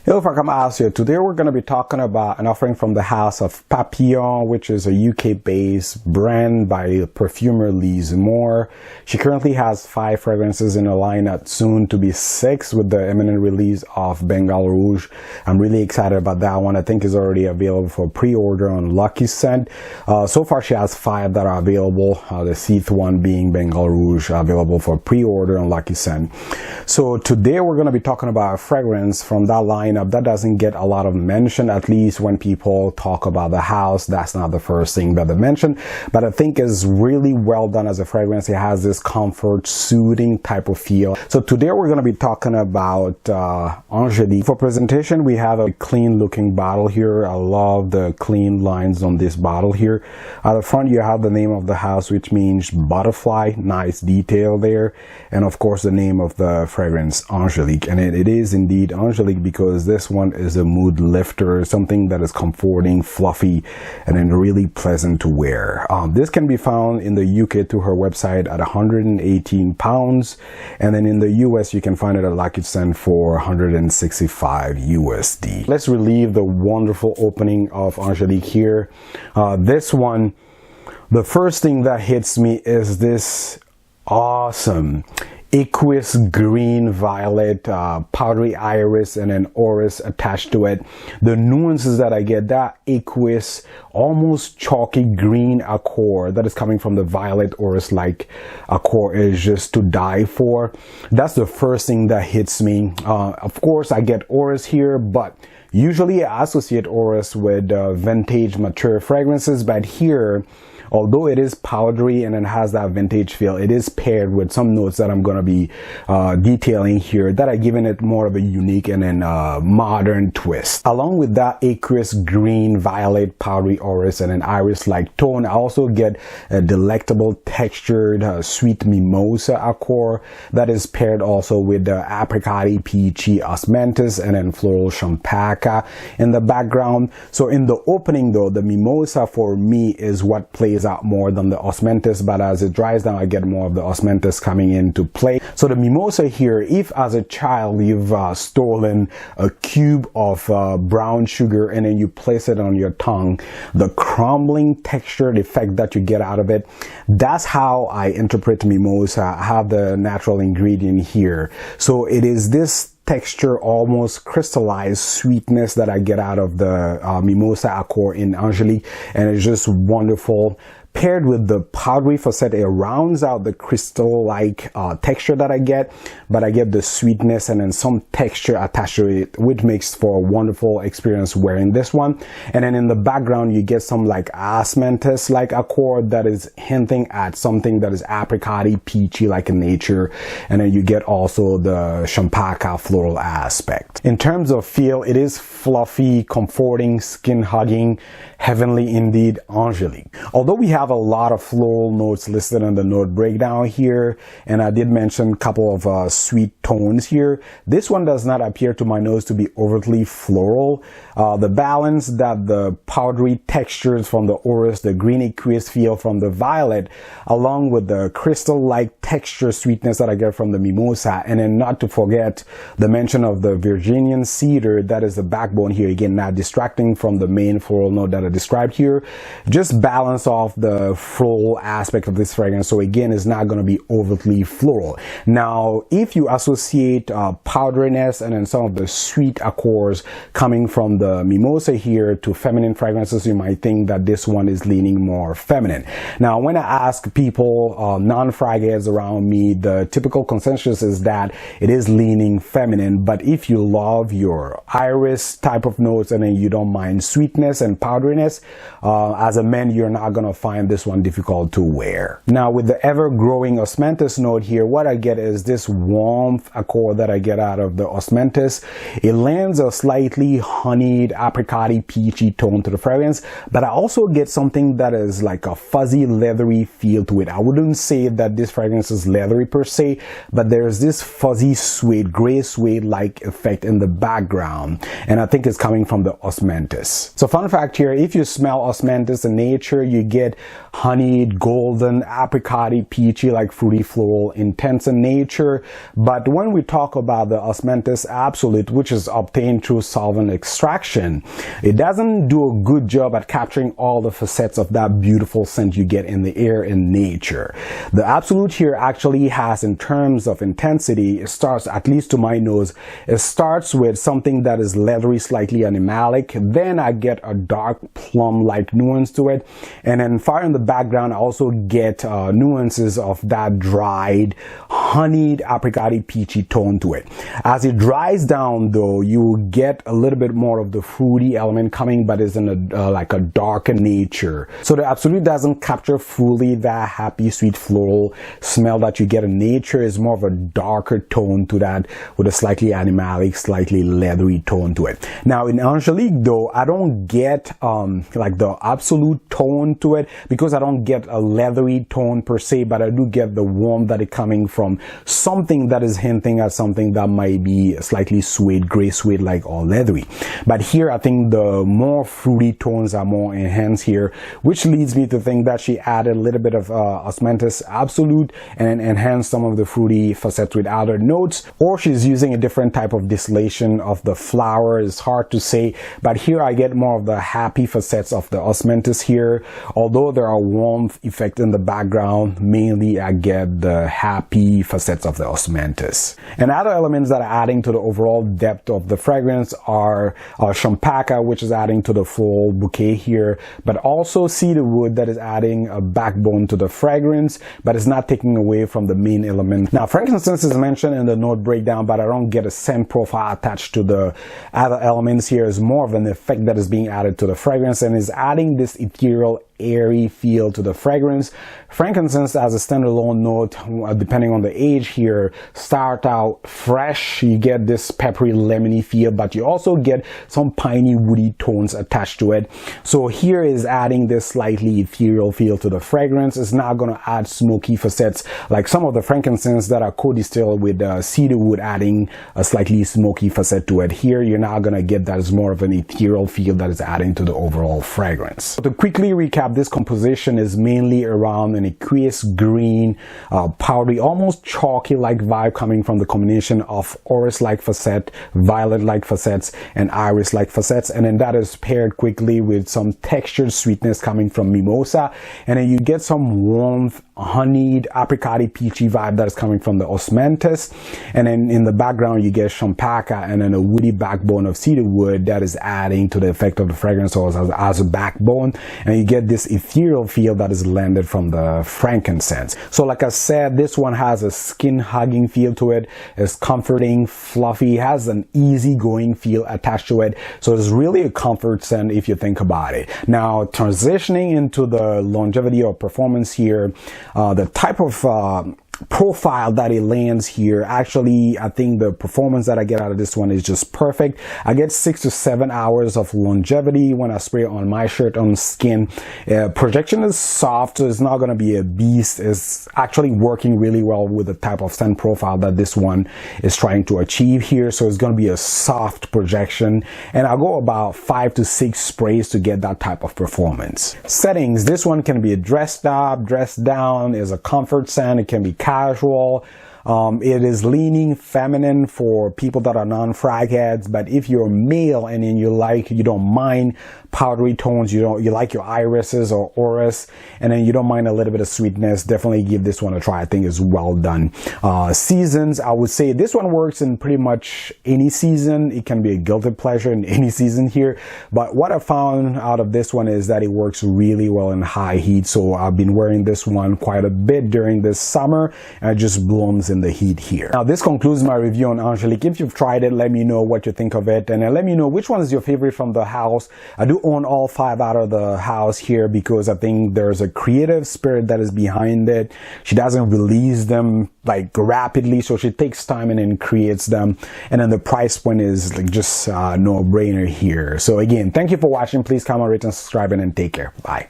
Hello, welcome here. Today we're going to be talking about an offering from the house of Papillon, which is a UK-based brand by perfumer Liz Moore. She currently has 5 fragrances in her lineup, soon to be 6 with the imminent release of Bengal Rouge. I'm really excited about that one. I think it's already available for pre-order on Lucky Scent. So far she has 5 that are available, the 6th one being Bengal Rouge, available for pre-order on Lucky Scent. So today we're going to be talking about a fragrance from that line that doesn't get a lot of mention, at least when people talk about the house. That's not the first thing that they mention, but I think is really well done as a fragrance. It has this comfort, soothing type of feel. So today we're going to be talking about Angelique. For presentation, we have a clean looking bottle here. I love the clean lines on this bottle here. At the front you have the name of the house, which means butterfly. Nice detail there. And of course the name of the fragrance, Angelique. And it is indeed Angelique because this one is a mood lifter, something that is comforting, fluffy, and then really pleasant to wear. This can be found in the UK through her website at £118, and then in the US you can find it at Lucky Scent for $165 USD. Let's relive the wonderful opening of Angelique here. This one, the first thing that hits me is this awesome aqueous green violet, powdery iris, and an orris attached to it. The nuances that I get, that aqueous, almost chalky green accord that is coming from the violet orris like accord is just to die for. That's the first thing that hits me. Of course I get orris here, but usually I associate orris with vintage mature fragrances, but here, although it is powdery and it has that vintage feel, it is paired with some notes that I'm going to be detailing here that are giving it more of a unique and then modern twist. Along with that aqueous green, violet, powdery orris, and an iris-like tone, I also get a delectable textured sweet mimosa accord that is paired also with the apricot peachy osmanthus and then floral champaca in the background. So in the opening though, the mimosa for me is what plays out more than the osmanthus, but as it dries down I get more of the osmanthus coming into play. So the mimosa here, if as a child you've stolen a cube of brown sugar and then you place it on your tongue, the crumbling textured effect that you get out of it, that's how I interpret mimosa. I have the natural ingredient here, so it is this texture, almost crystallized sweetness that I get out of the mimosa accord in Angelique, and it's just wonderful. Paired with the powdery facet, it rounds out the crystal-like texture that I get, but I get the sweetness and then some texture attached to it, which makes for a wonderful experience wearing this one. And then in the background, you get some like osmanthus-like accord that is hinting at something that is apricot-y, peachy-like in nature. And then you get also the champaca floral aspect. In terms of feel, it is fluffy, comforting, skin-hugging, heavenly indeed, Angelique. Although we have a lot of floral notes listed in the note breakdown here, and I did mention a couple of sweet tones here, this one does not appear to my nose to be overtly floral. The balance that the powdery textures from the orris, the green aqueous feel from the violet, along with the crystal-like texture sweetness that I get from the mimosa, and then not to forget the mention of the Virginian cedar that is the backbone here, again not distracting from the main floral note that I described here, just balance off the floral aspect of this fragrance. So again, it's not going to be overtly floral. Now if you associate powderiness and then some of the sweet accords coming from the mimosa here to feminine fragrances, you might think that this one is leaning more feminine. Now when I ask people, non-frag heads around me, the typical consensus is that it is leaning feminine, but if you love your iris type of notes and then you don't mind sweetness and powderiness, as a man you're not going to find this one difficult to wear. Now with the ever-growing osmanthus note here, what I get is this warmth accord that I get out of the osmanthus. It lends a slightly honeyed, apricot-y, peachy tone to the fragrance, but I also get something that is like a fuzzy, leathery feel to it. I wouldn't say that this fragrance is leathery per se, but there's this fuzzy suede, gray suede-like effect in the background, and I think it's coming from the osmanthus. So fun fact here, if you smell osmanthus in nature, you get honeyed, golden, apricot-y, peachy, like fruity floral, intense in nature. But when we talk about the Osmanthus absolute, which is obtained through solvent extraction, it doesn't do a good job at capturing all the facets of that beautiful scent you get in the air in nature. The absolute here actually has, in terms of intensity, it starts, at least to my nose, it starts with something that is leathery, slightly animalic. Then I get a dark plum-like nuance to it, and then far in the background I also get nuances of that dried, honeyed, apricot-y, peachy tone to it. As it dries down though, you get a little bit more of the fruity element coming, but it's in a like a darker nature. So the absolute doesn't capture fully that happy, sweet floral smell that you get in nature. Is more of a darker tone to that, with a slightly animalic, slightly leathery tone to it. Now in Angelique though, I don't get like the absolute tone to it, because I don't get a leathery tone per se, but I do get the warmth that is coming from something that is hinting at something that might be slightly suede, gray suede like, or leathery. But here I think the more fruity tones are more enhanced here, which leads me to think that she added a little bit of Osmanthus absolute and enhanced some of the fruity facets with other notes, or she's using a different type of distillation of the flower. It's hard to say, but here I get more of the happy facets of the Osmanthus here. Although there are warmth effect in the background, mainly I get the happy facets of the Osmanthus. And other elements that are adding to the overall depth of the fragrance are champaca, which is adding to the full bouquet here, but also cedarwood that is adding a backbone to the fragrance, but it's not taking away from the main element. Now frankincense is mentioned in the note breakdown, but I don't get a scent profile attached to the other elements here. Is more of an effect that is being added to the fragrance and is adding this ethereal, airy feel to the fragrance. Frankincense as a standalone note, depending on the age here, start out fresh. You get this peppery, lemony feel, but you also get some piney, woody tones attached to it. So here is adding this slightly ethereal feel to the fragrance. It's not going to add smoky facets like some of the frankincense that are co-distilled with cedarwood, adding a slightly smoky facet to it. Here you're not going to get that. As more of an ethereal feel that is adding to the overall fragrance. To quickly recap, this composition is mainly around an aqueous green, powdery, almost chalky-like vibe coming from the combination of orris-like facet, violet-like facets, and iris-like facets, and then that is paired quickly with some textured sweetness coming from mimosa, and then you get some warmth, honeyed, apricot-y, peachy vibe that is coming from the Osmanthus, and then in the background you get champaca and then a woody backbone of cedarwood that is adding to the effect of the fragrance as a backbone, and you get this ethereal feel that is landed from the frankincense. So like I said, this one has a skin hugging feel to it. It's comforting, fluffy, has an easygoing feel attached to it. So it's really a comfort scent if you think about it. Now transitioning into the longevity or performance here, the type of profile that it lands here, actually I think the performance that I get out of this one is just perfect. I get 6 to 7 hours of longevity when I spray it on my shirt, on skin. Projection is soft, so it's not going to be a beast. It's actually working really well with the type of scent profile that this one is trying to achieve here. So it's going to be a soft projection, and I'll go about 5 to 6 sprays to get that type of performance. Settings, this one can be dressed up, dressed down, is a comfort scent. It can be casual. It is leaning feminine for people that are non-frag heads, but if you're male and then you don't mind powdery tones, you like your irises or orris, and then you don't mind a little bit of sweetness, definitely give this one a try. I think it's well done. Seasons, I would say this one works in pretty much any season. It can be a guilty pleasure in any season here, but what I found out of this one is that it works really well in high heat. So I've been wearing this one quite a bit during this summer, and it just blooms in the heat here. Now this concludes my review on Angelique. If you've tried it, let me know what you think of it, and then let me know which one is your favorite from the house. I do own all 5 out of the house here because I think there's a creative spirit that is behind it. She doesn't release them like rapidly, so she takes time and then creates them, and then the price point is like just no brainer here. So again, thank you for watching. Please comment, rate, and subscribe, and then take care. Bye.